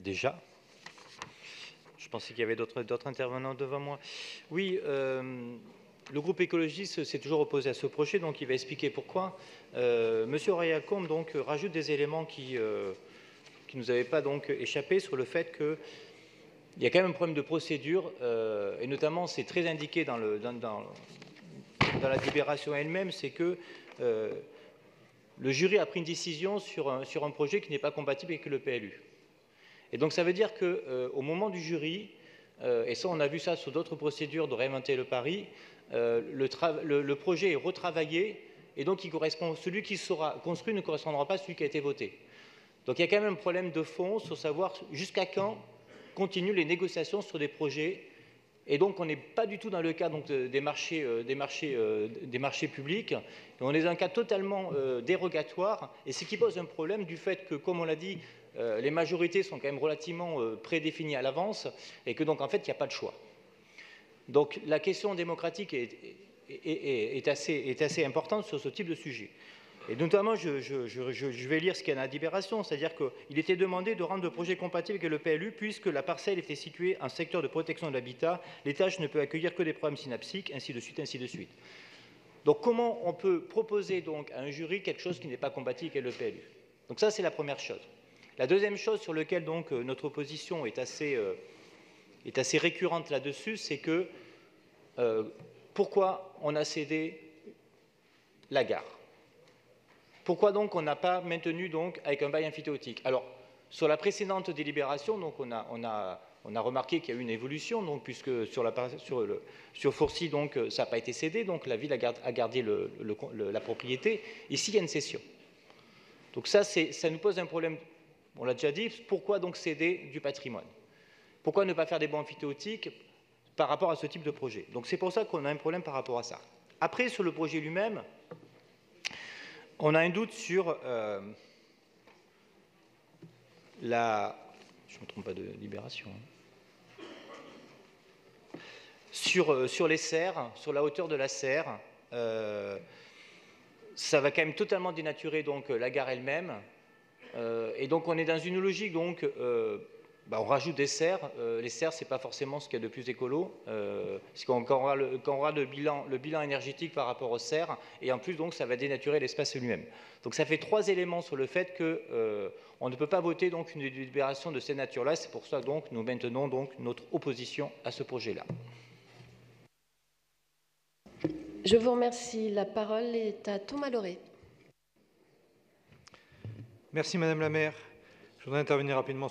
déjà. Je pensais qu'il y avait d'autres intervenants devant moi. Oui, le groupe écologiste s'est toujours opposé à ce projet, donc il va expliquer pourquoi. Monsieur Aurier-Combe donc rajoute des éléments qui nous avaient pas donc échappé sur le fait que il y a quand même un problème de procédure, et notamment c'est très indiqué dans la délibération elle-même, c'est que le jury a pris une décision sur un projet qui n'est pas compatible avec le PLU. Et donc ça veut dire qu'au moment du jury, et ça on a vu ça sur d'autres procédures de réinventer le pari, le projet est retravaillé et donc celui qui sera construit ne correspondra pas à celui qui a été voté. Donc il y a quand même un problème de fond sur savoir jusqu'à quand continuent les négociations sur des projets. Et donc on n'est pas du tout dans le cas donc, des marchés publics. On est dans un cas totalement dérogatoire, et ce qui pose un problème du fait que, comme on l'a dit, les majorités sont quand même relativement prédéfinies à l'avance, et que donc en fait il n'y a pas de choix. Donc la question démocratique est assez importante sur ce type de sujet. Et notamment, je vais lire ce qu'il y a dans la délibération, c'est-à-dire qu'il était demandé de rendre le projet compatible avec le PLU puisque la parcelle était située en secteur de protection de l'habitat, l'étage ne peut accueillir que des problèmes synapsiques, ainsi de suite, ainsi de suite. Donc comment on peut proposer donc à un jury quelque chose qui n'est pas compatible avec le PLU? Donc ça, c'est la première chose. La deuxième chose sur laquelle donc notre opposition est assez récurrente là-dessus, c'est que pourquoi on a cédé la gare? Pourquoi donc on n'a pas maintenu donc avec un bail emphytéotique? Alors, sur la précédente délibération, donc on a remarqué qu'il y a eu une évolution, donc, puisque sur Fourcy, donc, ça n'a pas été cédé, donc la ville a gardé la propriété. Ici, il y a une cession. Donc ça nous pose un problème, on l'a déjà dit, pourquoi donc céder du patrimoine? Pourquoi ne pas faire des baux emphytéotiques par rapport à ce type de projet? Donc c'est pour ça qu'on a un problème par rapport à ça. Après, sur le projet lui-même, on a un doute sur je ne me trompe pas de libération, sur les serres, sur la hauteur de la serre. Ça va quand même totalement dénaturer donc la gare elle-même. Et donc on est dans une logique donc on rajoute des serres. Les serres, c'est pas forcément ce qu'il y a de plus écolo. Quand on aura le bilan énergétique par rapport aux serres, et en plus donc ça va dénaturer l'espace lui-même. Donc ça fait trois éléments sur le fait que on ne peut pas voter donc une délibération de cette nature-là. C'est pour ça donc nous maintenons donc notre opposition à ce projet-là. Je vous remercie. La parole est à Thomas Lauré. Merci Madame la maire. Je voudrais intervenir rapidement